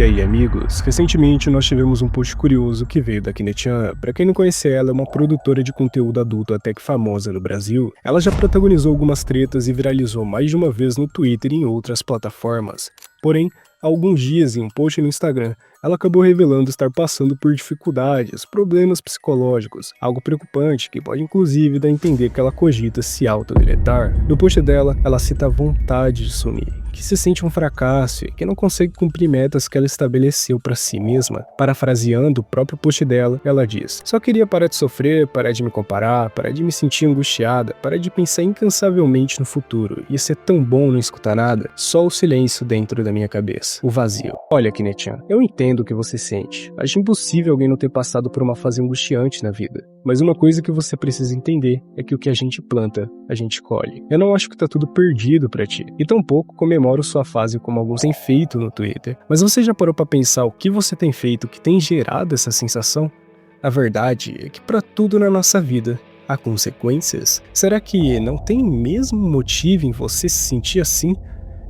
E aí, amigos? Recentemente nós tivemos um post curioso que veio da Kinetian. Pra quem não conhece ela, é uma produtora de conteúdo adulto até que famosa no Brasil. Ela já protagonizou algumas tretas e viralizou mais de uma vez no Twitter e em outras plataformas. Porém, há alguns dias, em um post no Instagram, ela acabou revelando estar passando por dificuldades, problemas psicológicos, algo preocupante que pode inclusive dar a entender que ela cogita se autodeletar. No post dela, ela cita a vontade de sumir, que se sente um fracasso e que não consegue cumprir metas que ela estabeleceu para si mesma. Parafraseando o próprio post dela, ela diz: "Só queria parar de sofrer, parar de me comparar, parar de me sentir angustiada, parar de pensar incansavelmente no futuro. Ia ser tão bom não escutar nada, só o silêncio dentro da minha cabeça, o vazio." Olha, Kinetian, eu entendo o que você sente. Acho impossível alguém não ter passado por uma fase angustiante na vida. Mas uma coisa que você precisa entender é que o que a gente planta, a gente colhe. Eu não acho que tá tudo perdido pra ti, e tampouco comemoro sua fase como alguns têm feito no Twitter. Mas você já parou pra pensar o que você tem feito que tem gerado essa sensação? A verdade é que pra tudo na nossa vida há consequências. Será que não tem mesmo motivo em você se sentir assim?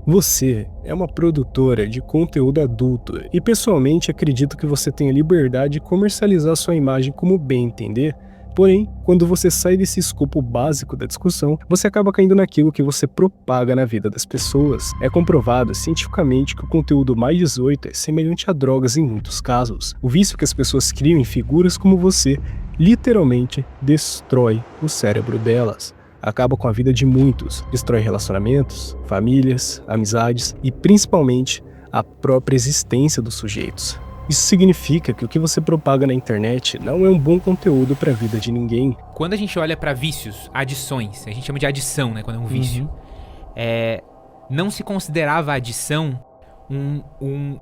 Você é uma produtora de conteúdo adulto e pessoalmente acredito que você tenha liberdade de comercializar sua imagem como bem entender. Porém, quando você sai desse escopo básico da discussão, você acaba caindo naquilo que você propaga na vida das pessoas. É comprovado cientificamente que o conteúdo mais 18 é semelhante a drogas em muitos casos. O vício que as pessoas criam em figuras como você literalmente destrói o cérebro delas. Acaba com a vida de muitos, destrói relacionamentos, famílias, amizades e principalmente a própria existência dos sujeitos. Isso significa que o que você propaga na internet não é um bom conteúdo para a vida de ninguém. Quando a gente olha para vícios, adições, a gente chama de adição, né, quando é um vício, não se considerava a adição um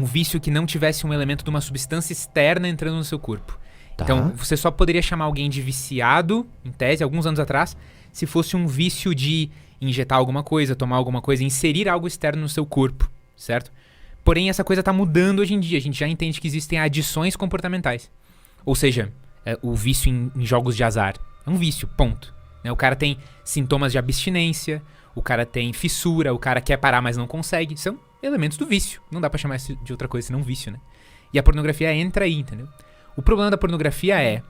vício que não tivesse um elemento de uma substância externa entrando no seu corpo. Tá. Então, você só poderia chamar alguém de viciado, em tese, alguns anos atrás, se fosse um vício de injetar alguma coisa, tomar alguma coisa, inserir algo externo no seu corpo, certo? Porém, essa coisa está mudando hoje em dia. A gente já entende que existem adições comportamentais. Ou seja, o vício em jogos de azar. É um vício, ponto. Né? O cara tem sintomas de abstinência, o cara tem fissura, o cara quer parar, mas não consegue. São elementos do vício. Não dá pra chamar isso de outra coisa senão vício, né? E a pornografia entra aí, entendeu? O problema da pornografia é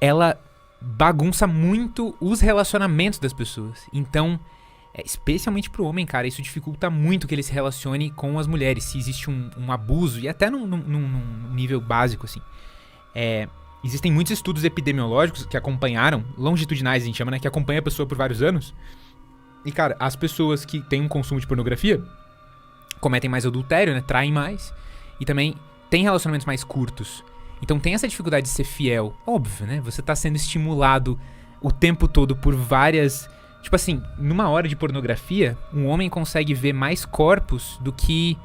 ela bagunça muito os relacionamentos das pessoas. Então, especialmente pro homem, cara, isso dificulta muito que ele se relacione com as mulheres. Se existe um abuso, e até num nível básico, assim. Existem muitos estudos epidemiológicos que acompanharam, longitudinais a gente chama, né? Que acompanha a pessoa por vários anos. E, cara, as pessoas que têm um consumo de pornografia cometem mais adultério, né? Traem mais. E também tem relacionamentos mais curtos. Então tem essa dificuldade de ser fiel. Óbvio, né? Você tá sendo estimulado o tempo todo por várias... Tipo assim, numa hora de pornografia, um homem consegue ver mais corpos do que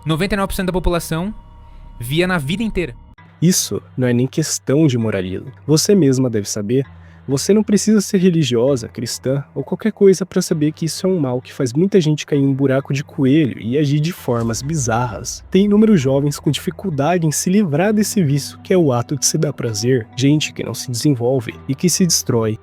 99% da população via na vida inteira. Isso não é nem questão de moralismo. Você mesma deve saber. Você não precisa ser religiosa, cristã ou qualquer coisa para saber que isso é um mal que faz muita gente cair em um buraco de coelho e agir de formas bizarras. Tem inúmeros jovens com dificuldade em se livrar desse vício, que é o ato de se dar prazer, gente que não se desenvolve e que se destrói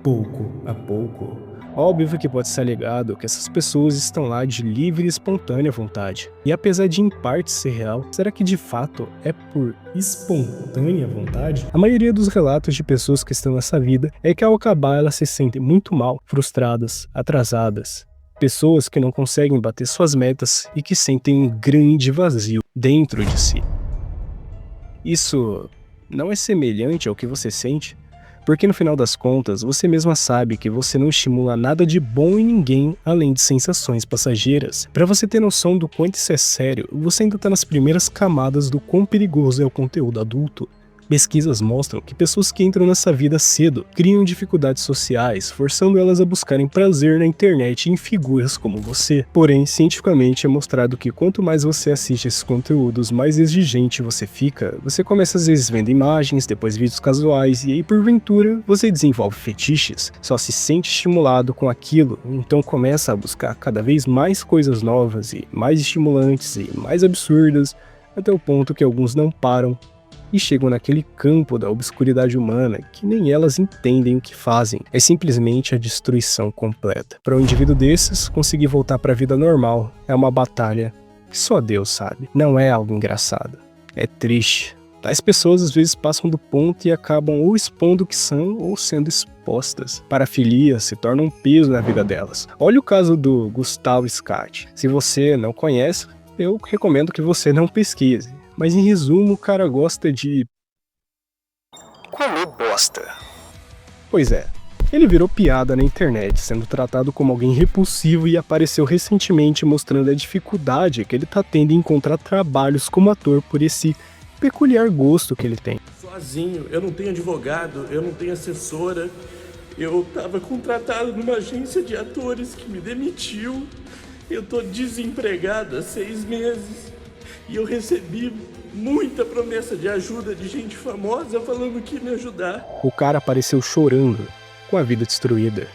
pouco a pouco. Óbvio que pode ser alegado que essas pessoas estão lá de livre e espontânea vontade. E apesar de em parte ser real, será que de fato é por espontânea vontade? A maioria dos relatos de pessoas que estão nessa vida é que ao acabar elas se sentem muito mal, frustradas, atrasadas. Pessoas que não conseguem bater suas metas e que sentem um grande vazio dentro de si. Isso não é semelhante ao que você sente? Porque no final das contas, você mesma sabe que você não estimula nada de bom em ninguém além de sensações passageiras. Para você ter noção do quanto isso é sério, você ainda está nas primeiras camadas do quão perigoso é o conteúdo adulto. Pesquisas mostram que pessoas que entram nessa vida cedo criam dificuldades sociais, forçando elas a buscarem prazer na internet e em figuras como você. Porém, cientificamente é mostrado que quanto mais você assiste esses conteúdos, mais exigente você fica. Você começa às vezes vendo imagens, depois vídeos casuais, e aí porventura você desenvolve fetiches. Só se sente estimulado com aquilo, então começa a buscar cada vez mais coisas novas e mais estimulantes e mais absurdas, até o ponto que alguns não param e chegam naquele campo da obscuridade humana que nem elas entendem o que fazem. É simplesmente a destruição completa. Para um indivíduo desses, conseguir voltar para a vida normal é uma batalha que só Deus sabe. Não é algo engraçado. É triste. Tais pessoas às vezes passam do ponto e acabam ou expondo o que são ou sendo expostas. Parafilia se torna um peso na vida delas. Olha o caso do Gustavo Scott. Se você não conhece, eu recomendo que você não pesquise. Mas em resumo, o cara gosta de comer bosta. Pois é, ele virou piada na internet, sendo tratado como alguém repulsivo e apareceu recentemente mostrando a dificuldade que ele tá tendo em encontrar trabalhos como ator por esse peculiar gosto que ele tem. Sozinho, eu não tenho advogado, eu não tenho assessora, eu tava contratado numa agência de atores que me demitiu, eu tô desempregado há 6 meses. E eu recebi muita promessa de ajuda de gente famosa falando que ia me ajudar. O cara apareceu chorando, com a vida destruída.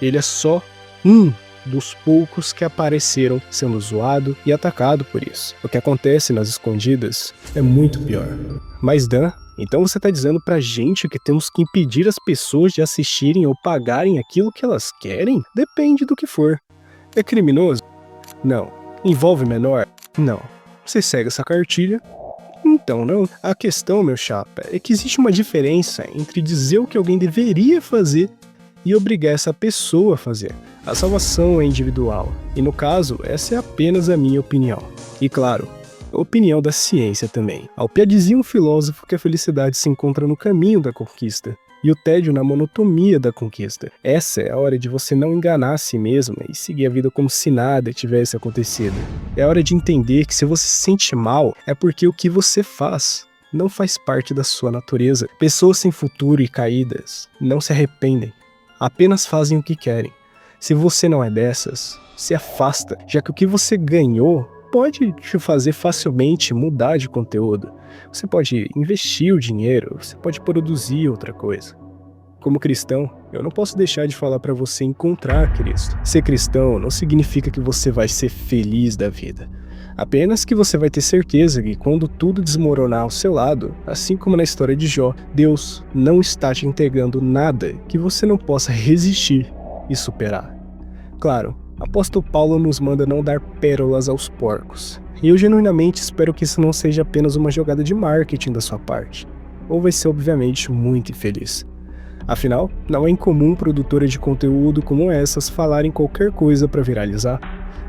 Ele é só um dos poucos que apareceram sendo zoado e atacado por isso. O que acontece nas escondidas é muito pior. Mas Dan, então você tá dizendo pra gente que temos que impedir as pessoas de assistirem ou pagarem aquilo que elas querem? Depende do que for. É criminoso? Não. Envolve menor? Não. Você segue essa cartilha? Então não. A questão, meu chapa, é que existe uma diferença entre dizer o que alguém deveria fazer e obrigar essa pessoa a fazer. A salvação é individual, e no caso, essa é apenas a minha opinião. E claro, a opinião da ciência também. Ao pé dizia um filósofo que a felicidade se encontra no caminho da conquista, e o tédio na monotonia da conquista. Essa é a hora de você não enganar a si mesmo e seguir a vida como se nada tivesse acontecido. É a hora de entender que se você se sente mal, é porque o que você faz não faz parte da sua natureza. Pessoas sem futuro e caídas não se arrependem, apenas fazem o que querem. Se você não é dessas, se afasta, já que o que você ganhou pode te fazer facilmente mudar de conteúdo. Você pode investir o dinheiro, você pode produzir outra coisa. Como cristão, eu não posso deixar de falar para você encontrar Cristo. Ser cristão não significa que você vai ser feliz da vida. Apenas que você vai ter certeza que quando tudo desmoronar ao seu lado, assim como na história de Jó, Deus não está te entregando nada que você não possa resistir e superar. Claro, apóstolo Paulo nos manda não dar pérolas aos porcos. E eu genuinamente espero que isso não seja apenas uma jogada de marketing da sua parte. Ou vai ser obviamente muito infeliz. Afinal, não é incomum produtoras de conteúdo como essas falarem qualquer coisa para viralizar.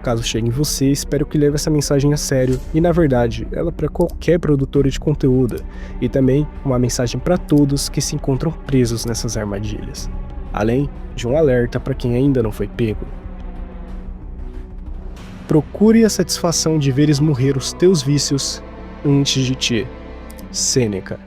Caso chegue em você, espero que leve essa mensagem a sério e, na verdade, ela para qualquer produtora de conteúdo. E também uma mensagem para todos que se encontram presos nessas armadilhas. Além de um alerta para quem ainda não foi pego. Procure a satisfação de veres morrer os teus vícios antes de ti. Sêneca.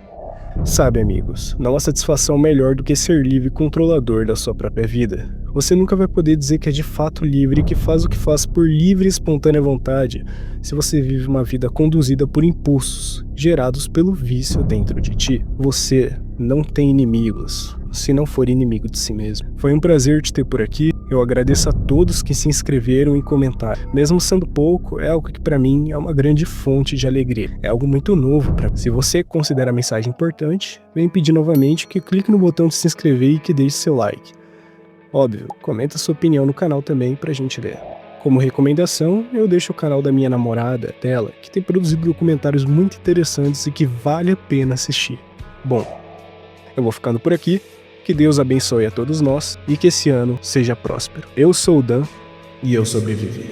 Sabe, amigos, não há satisfação melhor do que ser livre e controlador da sua própria vida. Você nunca vai poder dizer que é de fato livre e que faz o que faz por livre e espontânea vontade se você vive uma vida conduzida por impulsos gerados pelo vício dentro de ti. Você não tem inimigos se não for inimigo de si mesmo. Foi um prazer te ter por aqui. Eu agradeço a todos que se inscreveram e comentaram. Mesmo sendo pouco, é algo que para mim é uma grande fonte de alegria. É algo muito novo para mim. Se você considera a mensagem importante, vem pedir novamente que clique no botão de se inscrever e que deixe seu like. Óbvio, comenta sua opinião no canal também pra gente ler. Como recomendação, eu deixo o canal da minha namorada, dela, que tem produzido documentários muito interessantes e que vale a pena assistir. Bom, eu vou ficando por aqui. Que Deus abençoe a todos nós e que esse ano seja próspero. Eu sou o Dan e eu sobrevivi.